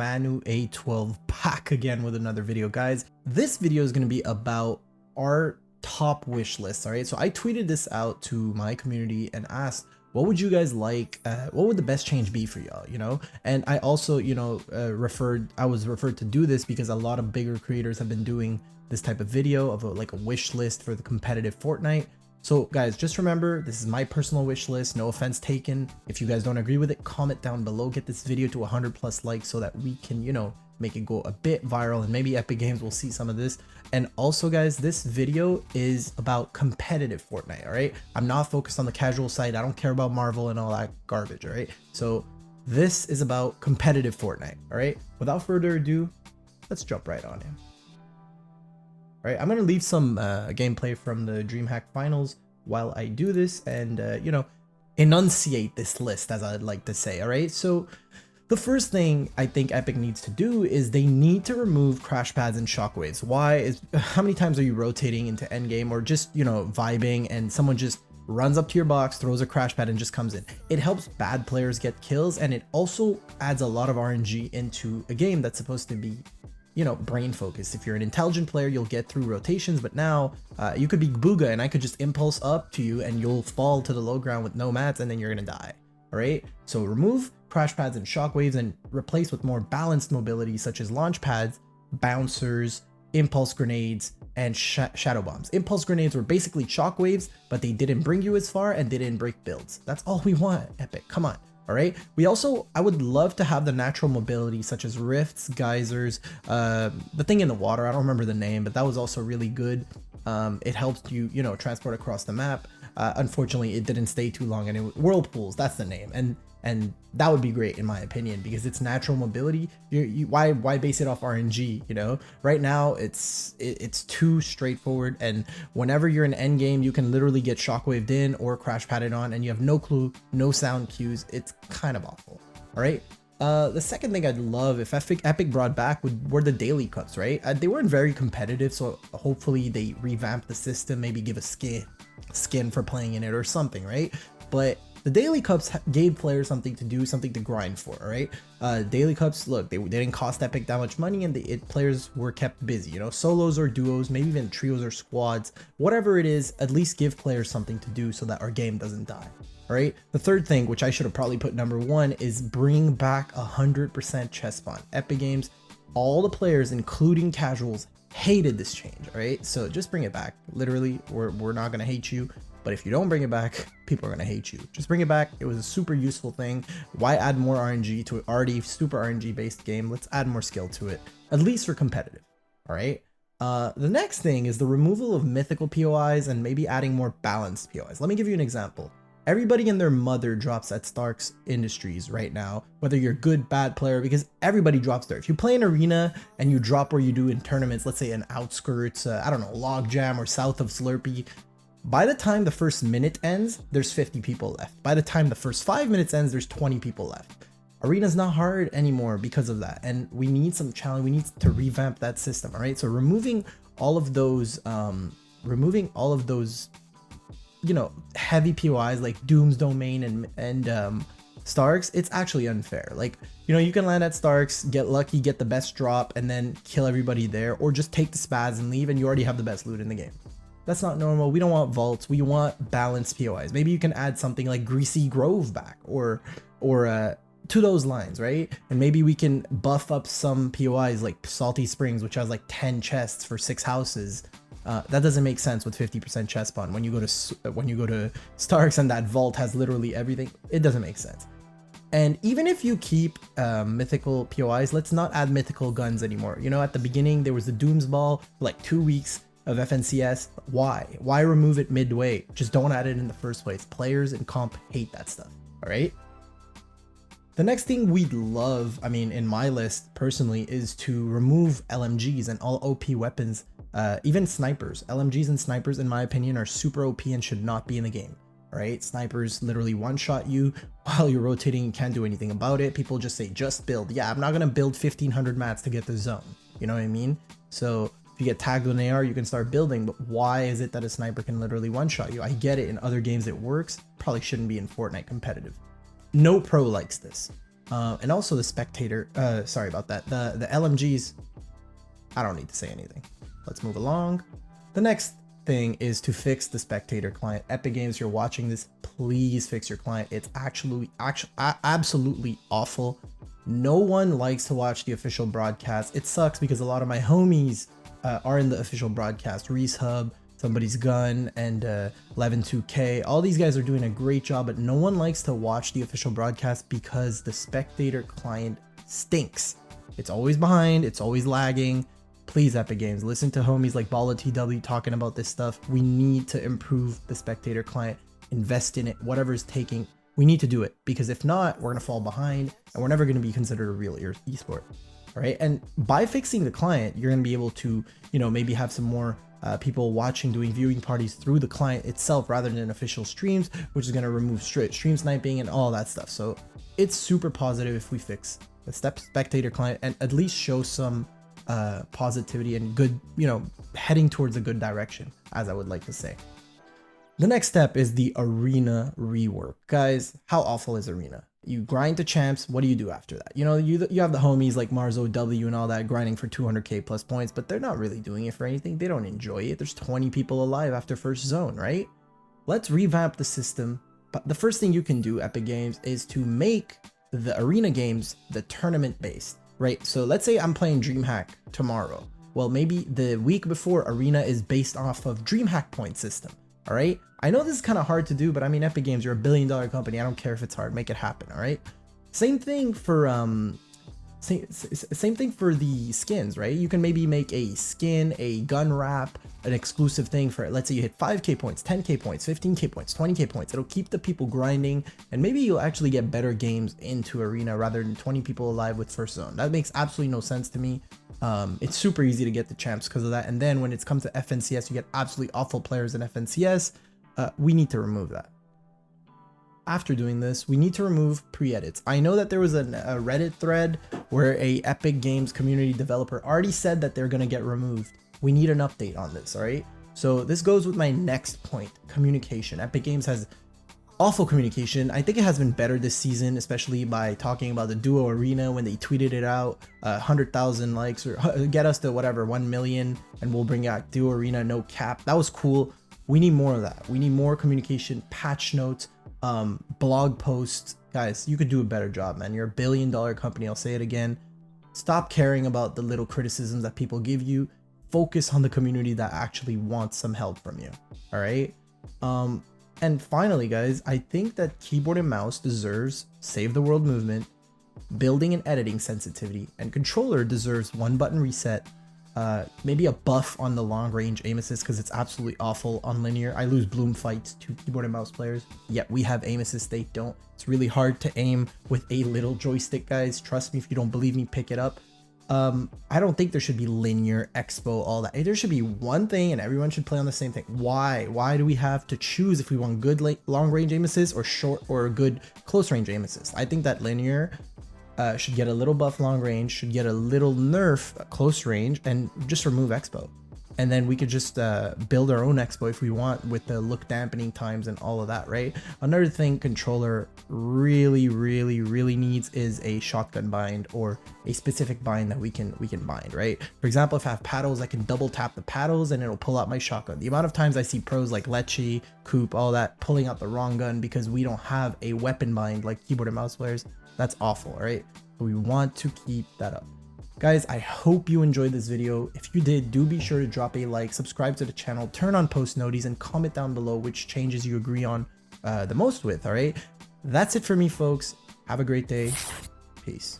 Manua12 back again with another video, guys. This video is going to be about our top wish list. All right, so I tweeted this out to my community and asked, what would you guys like? What would the best change be for y'all? You know, and I also, I was referred to do this because a lot of bigger creators have been doing this type of video of like a wish list for the competitive Fortnite. So guys, just remember, this is my personal wish list, no offense taken. If you guys don't agree with it, comment down below, get this video to 100+ likes so that we can, make it go a bit viral and maybe Epic Games will see some of this. And also guys, this video is about competitive Fortnite, all right? I'm not focused on the casual side. I don't care about Marvel and all that garbage, all right? So this is about competitive Fortnite, all right? Without further ado, let's jump right on in. All right, I'm gonna leave some gameplay from the DreamHack finals while I do this and, enunciate this list, as I'd like to say, all right? So the first thing I think Epic needs to do is they need to remove crash pads and shockwaves. Why is, how many times are you rotating into endgame or just, vibing and someone just runs up to your box, throws a crash pad and just comes in? It helps bad players get kills and it also adds a lot of RNG into a game that's supposed to be brain focused. If you're an intelligent player, you'll get through rotations, but now you could be Booga and I could just impulse up to you and you'll fall to the low ground with no mats and then you're gonna die. All right, so remove crash pads and shockwaves and replace with more balanced mobility such as launch pads, bouncers, impulse grenades, and shadow bombs. Impulse grenades were basically shockwaves, but they didn't bring you as far and they didn't break builds. That's all we want, Epic, come on. All right, I would love to have the natural mobility such as rifts, geysers, the thing in the water, I don't remember the name, but that was also really good. It helps you, transport across the map. Unfortunately, it didn't stay too long, and whirlpools, that's the name, and that would be great in my opinion because it's natural mobility. Why base it off RNG? Right now it's too straightforward, and whenever you're in endgame, you can literally get shockwaved in or crash padded on, and you have no clue, no sound cues. It's kind of awful. All right. The second thing I'd love if Epic brought back were the daily cups, right? They weren't very competitive, so hopefully they revamp the system, maybe give a skin for playing in it or something, right? But the daily cups gave players something to do, something to grind for, all right? Daily cups, look, they didn't cost Epic that much money and players were kept busy, solos or duos, maybe even trios or squads, whatever it is, at least give players something to do so that our game doesn't die. All right, the third thing, which I should have probably put number one, is bring back 100% chest spawn. Epic Games, all the players, including casuals, hated this change, all right? So just bring it back. Literally, we're not gonna hate you, but if you don't bring it back, people are gonna hate you. Just bring it back. It was a super useful thing. Why add more RNG to an already super RNG based game? Let's add more skill to it, at least for competitive, all right? The next thing is the removal of mythical POIs and maybe adding more balanced POIs. Let me give you an example. Everybody and their mother drops at Stark's Industries right now, whether you're good, bad player, because everybody drops there. If you play an arena and you drop where you do in tournaments, let's say in outskirts, I don't know, Logjam or south of Slurpee, by the time the first minute ends, there's 50 people left. By the time the first 5 minutes ends, there's 20 people left. Arena's not hard anymore because of that. And we need some challenge. We need to revamp that system. All right. So removing all of those, heavy POIs like Doom's Domain and Starks, it's actually unfair. Like, you can land at Starks, get lucky, get the best drop, and then kill everybody there, or just take the spads and leave, and you already have the best loot in the game. That's not normal. We don't want vaults. We want balanced POIs. Maybe you can add something like Greasy Grove back, or to those lines, right? And maybe we can buff up some POIs like Salty Springs, which has like 10 chests for 6 houses. That doesn't make sense with 50% chest spawn. When you go to Starks and that vault has literally everything, it doesn't make sense. And even if you keep mythical POIs, let's not add mythical guns anymore. At the beginning there was the Dooms Ball for like 2 weeks of FNCS. Why remove it midway? Just don't add it in the first place. Players and comp hate that stuff. All right. The next thing we'd love, in my list personally, is to remove LMGs and all OP weapons, even snipers. LMGs and snipers, in my opinion, are super OP and should not be in the game. All right, snipers literally one-shot you while you're rotating. You can't do anything about it. People just say, just build. Yeah, I'm not gonna build 1500 mats to get the zone. You know what I mean? So if you get tagged with an AR, you can start building, but why is it that a sniper can literally one-shot you? I get it, in other games it works. Probably shouldn't be in Fortnite competitive. No pro likes this. And also the spectator, sorry about that, the LMGs, I don't need to say anything. Let's move along. The next thing is to fix the spectator client. Epic Games, you're watching this, please fix your client. It's absolutely awful. No one likes to watch the official broadcast. It sucks because a lot of my homies are in the official broadcast. Reese Hub, Somebody's Gun, and 112K. All these guys are doing a great job, but no one likes to watch the official broadcast because the spectator client stinks. It's always behind, it's always lagging. Please, Epic Games, listen to homies like BallaTW talking about this stuff. We need to improve the spectator client, invest in it, whatever is taking. We need to do it, because if not, we're gonna fall behind and we're never gonna be considered a real esport. All right, and by fixing the client, you're gonna be able to, you know, maybe have some more people watching, doing viewing parties through the client itself rather than official streams, which is gonna remove stream sniping and all that stuff. So it's super positive if we fix the spectator client and at least show some positivity and good, you know, heading towards a good direction, as I would like to say. The next step is the arena rework. Guys, how awful is arena? You grind to champs, what do you do after that? You know, you have the homies like Manua12 and all that grinding for 200k plus points, but they're not really doing it for anything. They don't enjoy it. There's 20 people alive after first zone, right? Let's revamp the system. But the first thing you can do, Epic Games, is to make the arena games the tournament based. Right, so let's say I'm playing DreamHack tomorrow. Well, maybe the week before arena is based off of DreamHack point system. All right, I know this is kind of hard to do, but I mean, Epic Games, you're a billion-dollar company. I don't care if it's hard, make it happen. All right, same thing for same thing for the skins, right? You can maybe make a skin, a gun wrap, an exclusive thing for, let's say you hit 5k points, 10k points, 15k points, 20k points. It'll keep the people grinding, and maybe you'll actually get better games into arena rather than 20 people alive with first zone. That makes absolutely no sense to me. It's super easy to get the champs because of that. And then when it's come to FNCS, you get absolutely awful players in FNCS. We need to remove that. After doing this, we need to remove pre-edits. I know that there was a Reddit thread where a Epic Games community developer already said that they're going to get removed. We need an update on this, all right? So this goes with my next point, communication. Epic Games has awful communication. I think it has been better this season, especially by talking about the duo arena when they tweeted it out, 100,000 likes, or get us to whatever, 1 million, and we'll bring out duo arena, no cap. That was cool. We need more of that. We need more communication, patch notes, blog posts. Guys, you could do a better job, man. You're a billion-dollar company. I'll say it again. Stop caring about the little criticisms that people give you. Focus on the community that actually wants some help from you. All right. And finally, guys, I think that keyboard and mouse deserves Save the World movement, building and editing sensitivity, and controller deserves one button reset. Maybe a buff on the long range aim assist because it's absolutely awful on linear. I lose bloom fights to keyboard and mouse players, yet we have aim assist, they don't. It's really hard to aim with a little joystick, guys. Trust me, if you don't believe me, pick it up. I don't think there should be linear, expo, all that. There should be one thing and everyone should play on the same thing. Why do we have to choose if we want good long range aim assist or short or good close range aim assist? I think that linear should get a little buff long range, should get a little nerf close range, and just remove expo. And then we could just build our own expo if we want with the look dampening times and all of that, right? Another thing controller really needs is a shotgun bind or a specific bind that we can bind, right? For example, if I have paddles, I can double tap the paddles and it'll pull out my shotgun. The amount of times I see pros like Lechi, Coop, all that pulling out the wrong gun because we don't have a weapon bind like keyboard and mouse players, that's awful, right? So we want to keep that up. Guys, I hope you enjoyed this video. If you did, do be sure to drop a like, subscribe to the channel, turn on post noties, and comment down below which changes you agree on the most with, all right? That's it for me, folks. Have a great day. Peace.